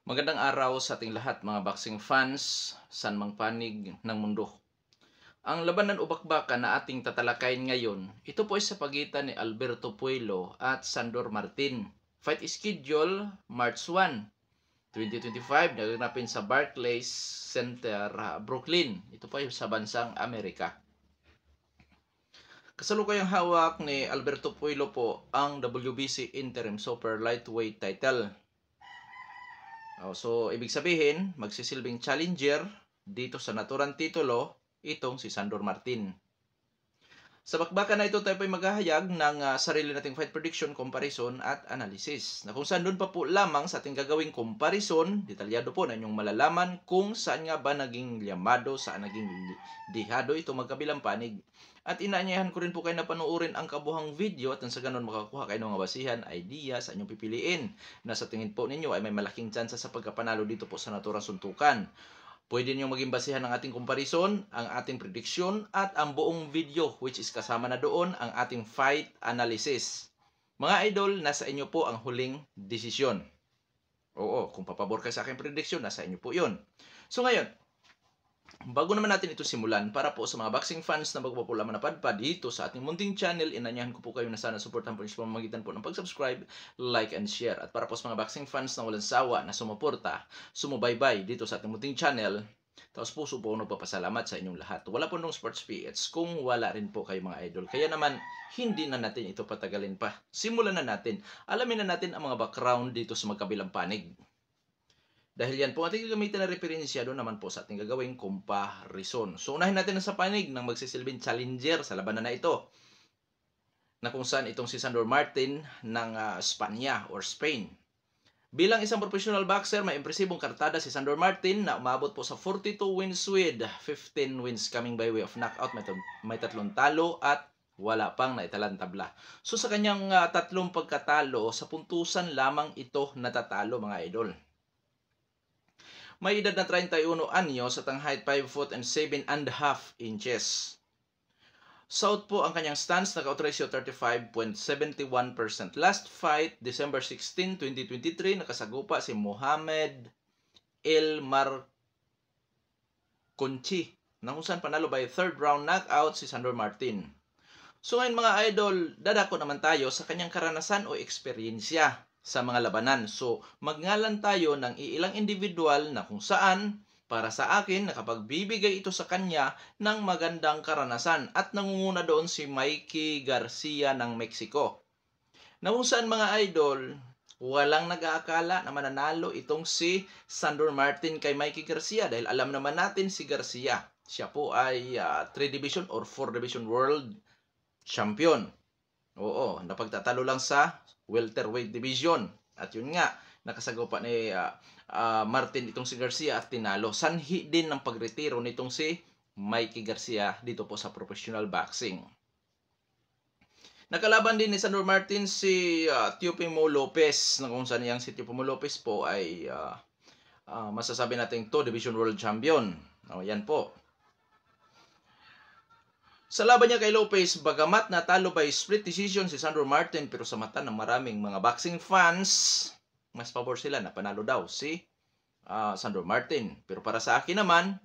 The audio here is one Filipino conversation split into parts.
Magandang araw sa ating lahat mga boxing fans, san mang panig ng mundo. Ang labanan o bakbakan na ating tatalakayin ngayon, ito po ay sa pagitan ni Alberto Puelo at Sandor Martin. Fight schedule March 1, 2025, naganapin sa Barclays Center, Brooklyn. Ito po ay sa bansang Amerika. Kasalukuyang hawak ni Alberto Puelo po ang WBC Interim Super Lightweight title. So, ibig sabihin, magsisilbing challenger dito sa naturang titulo, itong si Sandor Martin. Sa bakbakan na ito, tayo po'y maghahayag ng sarili nating fight prediction, comparison at analysis. Na kung saan doon pa po lamang sa ating gagawing comparison, detalyado po na inyong malalaman kung saan nga ba naging liyamado, saan naging dihado ito magkabilang panig. At inaanyayahan ko rin po kayo na panuorin ang kabuhang video at sa ganun makakuha kayo ng mga basihan, idea sa inyong pipiliin na sa tingin po ninyo ay may malaking tsansa sa pagkapanalo dito po sa naturang suntukan. Pwede niyo maging basihan ng ating comparison, ang ating prediction at ang buong video which is kasama na doon ang ating fight analysis. Mga idol, nasa inyo po ang huling desisyon. Oo, kung papabor kayo sa aking prediction, nasa inyo po yun. So ngayon, bago naman natin ito simulan, para po sa mga boxing fans na bago pa po lamang napadpad dito sa ating munting channel, inanyahan ko po kayo na sana supportan po sa pamamagitan po ng pag-subscribe, like, and share. At para po sa mga boxing fans na walang sawa na sumuporta, sumubaybay dito sa ating munting channel, tapos puso po nagpapasalamat sa inyong lahat. Wala po nung sports PH kung wala rin po kayo mga idol. Kaya naman, hindi na natin ito patagalin pa. Simulan na natin. Alamin na natin ang mga background dito sa magkabilang panig. Dahil yan po ating gagamitin na referensya doon naman po sa ating gagawing comparison. So unahin natin sa panig ng magsisilbing challenger sa labanan na ito. Na kung saan itong si Sandor Martin ng Spanya or Spain. Bilang isang professional boxer, may impresibong kartada si Sandor Martin na umabot po sa 42 wins with 15 wins coming by way of knockout. May 3 talo at wala pang naitalang tabla. So sa kanyang 3 pagkatalo, sa puntusan lamang ito natatalo mga idol. May edad na 31 anyos at ang height 5 foot and 7.5 inches. South po ang kanyang stance, knockout ratio 35.71%. Last fight, December 16, 2023, nakasagupa si Mohamed El Marconchi, na kung saan panalo by 3rd round knockout si Sandor Martin. So ngayon mga idol, dadako naman tayo sa kanyang karanasan o eksperyensya sa mga labanan. So, magngalan tayo ng ilang individual na kung saan, para sa akin, nakapagbibigay ito sa kanya ng magandang karanasan. At nangunguna doon si Mikey Garcia ng Mexico. Na kung saan mga idol, walang nag-aakala na mananalo itong si Sandor Martin kay Mikey Garcia. Dahil alam naman natin si Garcia. Siya po ay 3 division or 4 division world champion. Oo, napagtatalo lang sa welterweight division. At yun nga, nakasagupa ni Martin itong si Garcia at tinalo. Sanhi din ng pagretiro nitong si Mikey Garcia dito po sa professional boxing. Nakalaban din ni Sandor Martin si Teofimo Lopez, na kung saan yang si Teofimo Lopez po ay masasabi natin 2 division world champion. Yan po. Sa laban niya kay Lopez, bagamat natalo by split decision si Sandor Martin, pero sa mata ng maraming mga boxing fans, mas pabor sila na panalo daw si Sandor Martin. Pero para sa akin naman,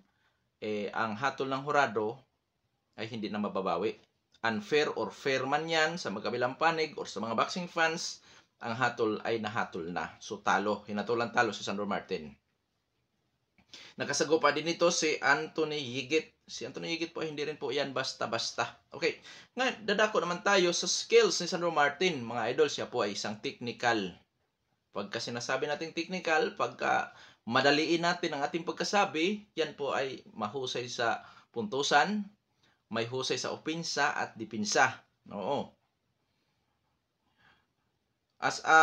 ang hatol ng hurado ay hindi na mababawi. Unfair or fair man yan sa magkabilang panig or sa mga boxing fans, ang hatol ay nahatol na. So talo, hinatulan talo si Sandor Martin. Nakasagupa din ito si Anthony Higit. Si Anthony Higit po, hindi rin po yan basta-basta. Okay, ngayon, dadako naman tayo sa skills ni Sandor Martin. Mga idol, siya po ay isang technical. Pagka sinasabi natin technical, pagka madaliin natin ang ating pagkasabi, yan po ay mahusay sa puntusan, may husay sa opensa at dipinsa. Oo. As a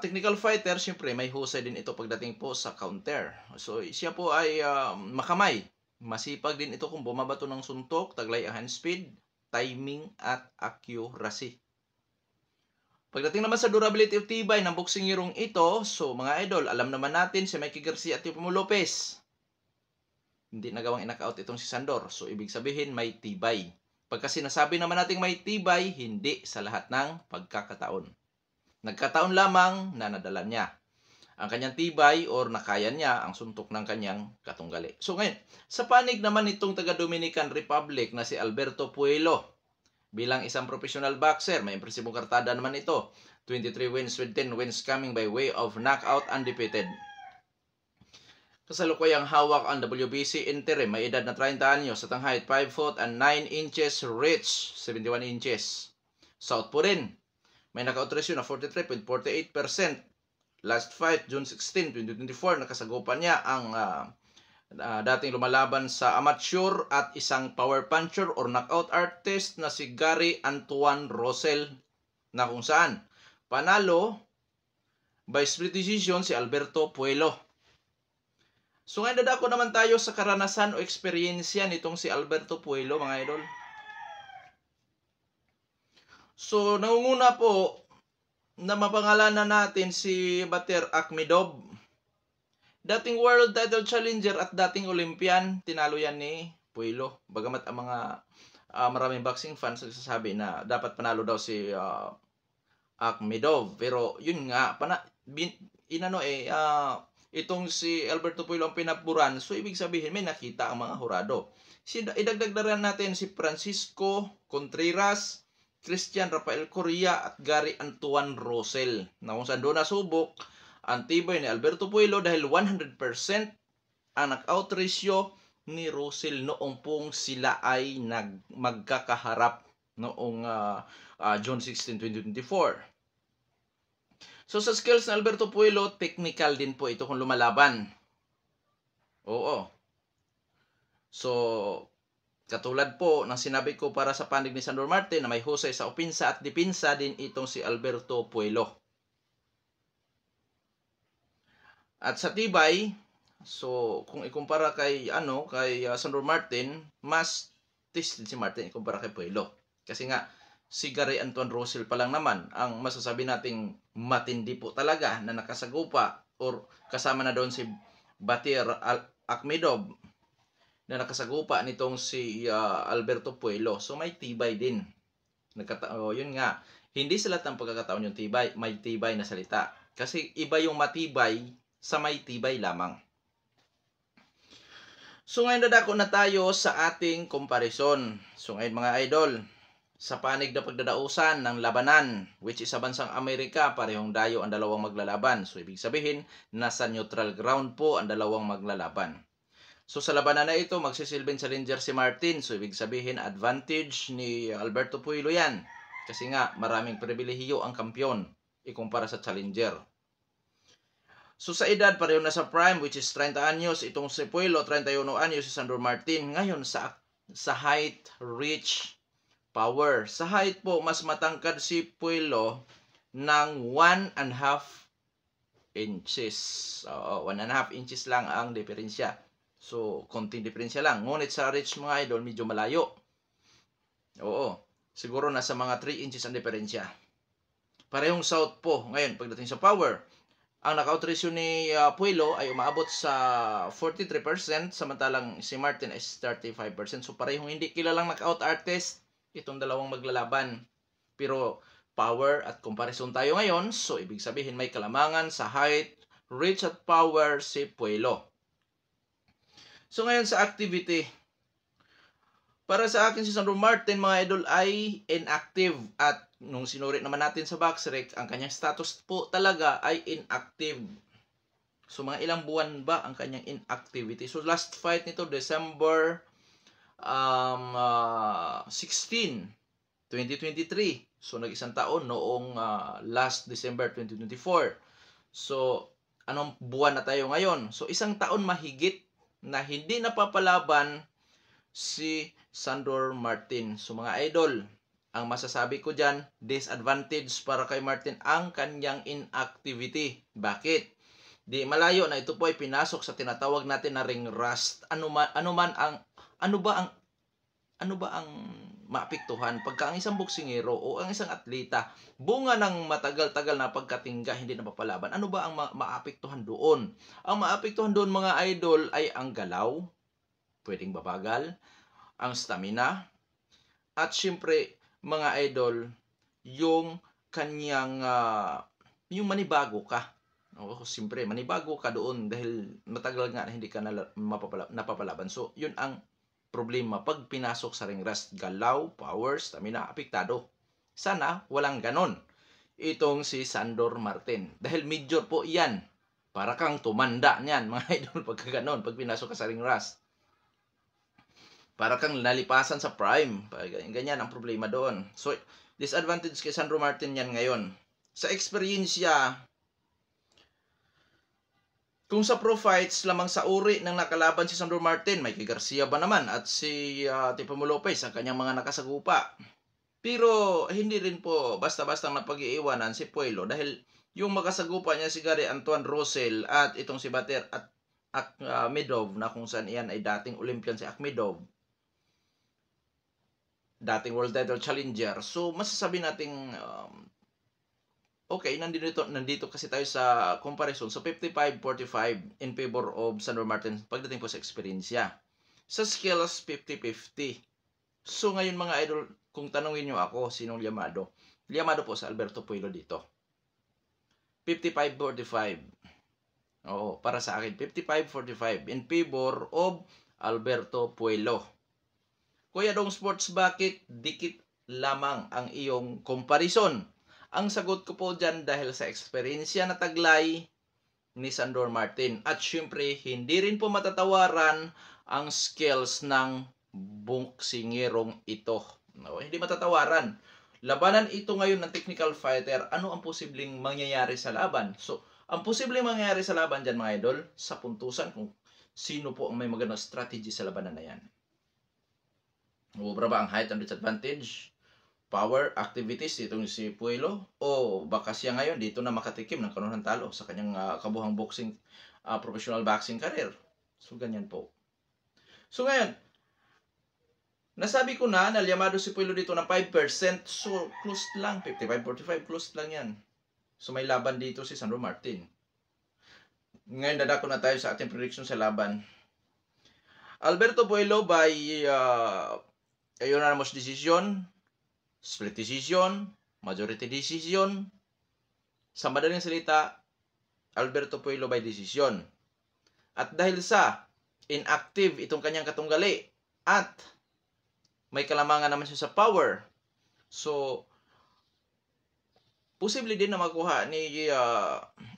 technical fighter, syempre may husay din ito pagdating po sa counter. So siya po ay makamay. Masipag din ito kung bumabato ng suntok, taglay ang hand speed, timing at accuracy. Pagdating naman sa durability of tibay ng boxing hirong ito, so mga idol, alam naman natin si Mikey Garcia at Teofimo Lopez. Hindi nagawang in-knockout itong si Sandor. So ibig sabihin may tibay. Pagka sinasabi naman natin may tibay, hindi sa lahat ng pagkakataon. Nagkataon lamang na nadala niya. ang kanyang tibay or nakaya niya ang suntok ng kanyang katunggali. So ngayon, sa panig naman itong taga Dominican Republic na si Alberto Puelo, bilang isang professional boxer, may impresibong kartada naman ito. 23 wins with 10 wins coming by way of knockout, undefeated. Kasalukuyang hawak ang WBC interim, may edad na 30 anyos at ang height 5 foot and 9 inches, reach 71 inches. Southpaw rin. May knockout ratio na 43.48%. Last fight, June 16, 2024, nakasagupan niya ang dating lumalaban sa amateur at isang power puncher or knockout artist na si Gary Antoine Russell, na kung saan panalo by split decision si Alberto Puelo. So ngayon dadako naman tayo sa karanasan o eksperyensya nitong si Alberto Puelo, mga idol. So, nangunguna po na mapangalanan natin si Batir Akhmedov. Dating world title challenger at dating Olympian, tinalo yan ni Puelo. Bagamat ang mga maraming boxing fans nagsasabi na dapat panalo daw si Akhmedov. Pero yun nga, itong si Alberto Puelo ang pinapuran. So, ibig sabihin may nakita ang mga hurado. Idagdag na rin natin si Francisco Contreras, Christian Rafael Correa at Gary Antoine Russell, na kung saan doon nasubok ang tibay ni Alberto Puelo dahil 100% ang knockout ratio ni Russell noong pong sila ay magkakaharap noong June 16, 2024. So sa skills ng Alberto Puelo, technical din po ito kung lumalaban. Oo. So katulad po ng sinabi ko para sa panig ni Sandor Martin na may husay sa opinsa at dipinsa din itong si Alberto Puelo. At sa tibay, so kung ikumpara kay Sandor Martin, mas tis din si Martin ikumpara kay Puelo. Kasi nga si Gary Antoine Russell pa lang naman ang masasabi nating matindi po talaga na nakasagupa or kasama na doon si Batir Akhmedov na nakasagupa nitong si Alberto Puelo. So may tibay din. Yun nga, hindi sa lahat ng pagkakataon yung tibay, may tibay na salita. Kasi iba yung matibay sa may tibay lamang. So ngayon dadako na tayo sa ating comparison. So ngayon mga idol, sa panig na pagdadausan ng labanan, which is sa bansang Amerika, parehong dayo ang dalawang maglalaban. So ibig sabihin, nasa neutral ground po ang dalawang maglalaban. So sa labanan na ito, magsisilbing challenger si Martin. So ibig sabihin, advantage ni Alberto Puelo yan. Kasi nga, maraming pribilehiyo ang kampyon ikumpara sa challenger. So sa edad, pareho na sa prime, which is 30 anyos. Itong si Puelo, 31 anyos si Sandor Martin. Ngayon, sa height, reach, power. Sa height po, mas matangkad si Puelo ng 1.5 inches. 1.5 inches lang ang diferensya. So, konting diferensya lang. Ngunit sa reach mga idol, medyo malayo. Oo. Siguro nasa mga 3 inches ang diferensya. Parehong south po. Ngayon, pagdating sa power, ang knockout ratio ni Puelo ay umaabot sa 43%, samantalang si Martin is 35%. So, parehong hindi kilalang knockout artist itong dalawang maglalaban. Pero, power at comparison tayo ngayon. So, ibig sabihin may kalamangan sa height, reach at power si Puelo. So ngayon sa activity, para sa akin si Sandor Martin mga idol ay inactive at nung sinuri naman natin sa BoxRec, ang kanyang status po talaga ay inactive. So mga ilang buwan ba ang kanyang inactivity? So last fight nito December 16, 2023. So nag-isang taon noong last December 2024. So anong buwan na tayo ngayon? So isang taon mahigit na hindi napapalaban si Sandor Martin. So mga idol, ang masasabi ko dyan, disadvantage para kay Martin ang kanyang inactivity. Bakit? Di malayo na ito po ay pinasok sa tinatawag natin na ring rust. Ano ba ang maapektuhan pagka ang isang boksingero o ang isang atleta bunga ng matagal-tagal na pagkatingga hindi napapalaban? Ano ba ang maapektuhan doon? Ang maapektuhan doon mga idol ay ang galaw, pwedeng babagal, ang stamina, at syempre mga idol, yung kanyang yung manibago ka. Oo, siyempre manibago ka doon dahil matagal nga na hindi ka napapalaban. So, yun ang problema pag pinasok sa ring rust. Galaw, power, stamina, apektado. Sana walang ganon itong si Sandor Martin. Dahil major po yan. Para kang tumanda niyan, mga idol, pagka ganon, pag pinasok ka sa ring rust. Para kang nalipasan sa prime. Ganyan ang problema doon. So, disadvantage kay Sandro Martin yan ngayon. Sa experience niya, kung sa pro fights lamang sa uri ng nakalaban si Sandro Martin, Mikey Garcia ba naman at si Tipemo Lopez ang kanyang mga nakasagupa. Pero hindi rin po basta-basta napag-iiwanan si Puelo dahil yung makasagupa niya si Gary Antoine Rosell at itong si Bater at Akhmedov na kung saan iyan ay dating Olympian si Akhmedov, dating world title challenger. So masasabi nating okay, nandito kasi tayo sa comparison. So 55-45 in favor of Sandor Martin pagdating po sa experience niya. Sa skills 50-50. So ngayon mga idol, kung tanungin niyo ako sinong Llamado, Llamado po sa Alberto Puelo dito. 55-45. Oo, para sa akin 55-45 in favor of Alberto Puelo. Kuya Dong Sports, bakit dikit lamang ang iyong comparison? Ang sagot ko po dyan dahil sa eksperyensya na taglay ni Sandor Martin. At syempre, hindi rin po matatawaran ang skills ng boksingerong ito. No, hindi matatawaran. Labanan ito ngayon ng technical fighter. Ano ang posibleng mangyayari sa laban? So, ang posibleng mangyayari sa laban dyan mga idol, sa puntusan kung sino po ang may magandang strategy sa labanan na yan. Ubra ba ang height and disadvantage? Power, activities, itong si Puelo? O baka siya ngayon dito na makatikim ng kanunang talo sa kanyang kabuhang boxing, professional boxing career. So, ganyan po. So, ngayon, nasabi ko na Llamado si Puelo dito ng 5%. So, close lang. 55-45, close lang yan. So, may laban dito si Sandor Martin. Ngayon, dadako na tayo sa ating prediction sa laban. Alberto Puelo by unanimous decision, split decision, majority decision. Sa madaling salita, Alberto Puelo by decision. At dahil sa inactive itong kanyang katunggali at may kalamangan naman siya sa power, so posible din na makuha ni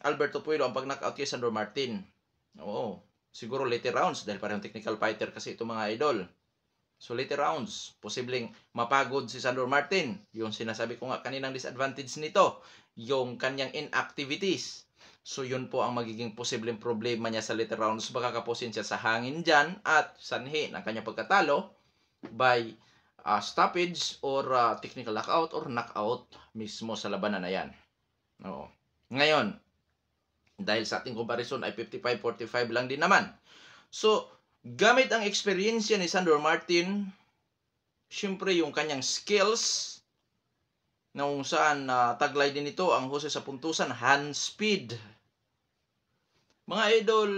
Alberto Puelo ang pag-knockout kay Sandor Martin. Oo, siguro later rounds dahil parang technical fighter kasi itong mga idol. So later rounds, posibleng mapagod si Sandor Martin. Yung sinasabi ko nga kaninang disadvantage nito, yung kanyang inactivities. So yun po ang magiging posibleng problema niya sa later rounds. Baka kapusin siya sa hangin dyan at sanhi ng kanyang pagkatalo by stoppage or technical knockout or knockout mismo sa labanan na yan. Oo. Ngayon, dahil sa ating comparison ay 55-45 lang din naman. So, gamit ang experience ni Sandor Martin, syempre yung kanyang skills, na kung saan taglay din ito ang husay sa puntusan, hand speed. Mga idol,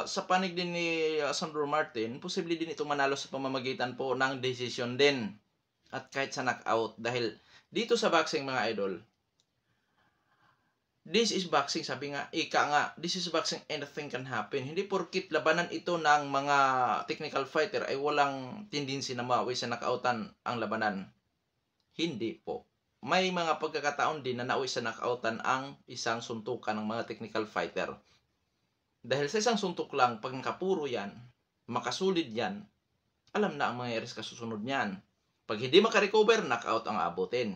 sa panig din ni Sandor Martin, posible din ito manalo sa pamamagitan po ng decision din. At kahit sa knockout, dahil dito sa boxing mga idol, this is boxing, sabi nga, this is boxing, anything can happen. Hindi porkit labanan ito ng mga technical fighter ay walang tendency na mawi sa knockoutan ang labanan. Hindi po. May mga pagkakataon din na nauwi sa knockoutan ang isang suntukan ng mga technical fighter. Dahil sa isang suntok lang, pag nakapuro yan, makasulid yan, alam na ang mangyayari sa kasusunod niyan. Pag hindi makarecover, knockout ang aabutin.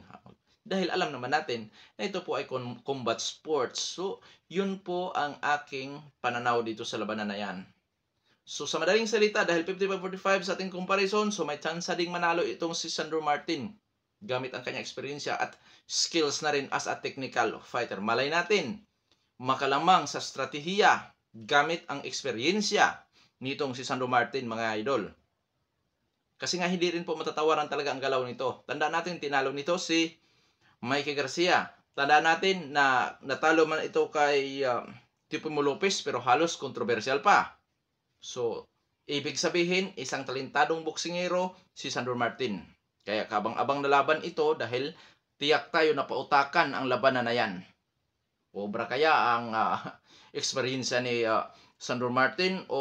Dahil alam naman natin na ito po ay combat sports. So, yun po ang aking pananaw dito sa labanan na yan. So, sa madaling salita, dahil 55-45 sa ating comparison, so may chance ding manalo itong si Sandor Martin gamit ang kanyang eksperyensya at skills na rin as a technical fighter. Malay natin, makalamang sa strategiya gamit ang eksperyensya nitong si Sandor Martin, mga idol. Kasi nga hindi rin po matatawaran talaga ang galaw nito. Tandaan natin, tinalo nito si Mikey Garcia. Tandaan natin na natalo man ito kay Tipemo Lopez pero halos kontrobersyal pa. So, ibig sabihin, isang talentadong boksingero si Sandor Martin. Kaya kabang-abang na laban ito dahil tiyak tayo na pautakan ang labanan na yan. Obra kaya ang experience ni Sandor Martin o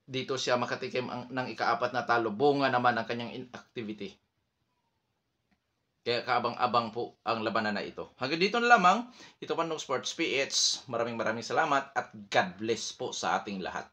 dito siya makatikim ng ika-4 na talo, bunga naman ang kanyang inactivity. Kaya kaabang-abang po ang labanan na ito. Hanggang dito na lamang, ito Pandong Sports PH. Maraming salamat at God bless po sa ating lahat.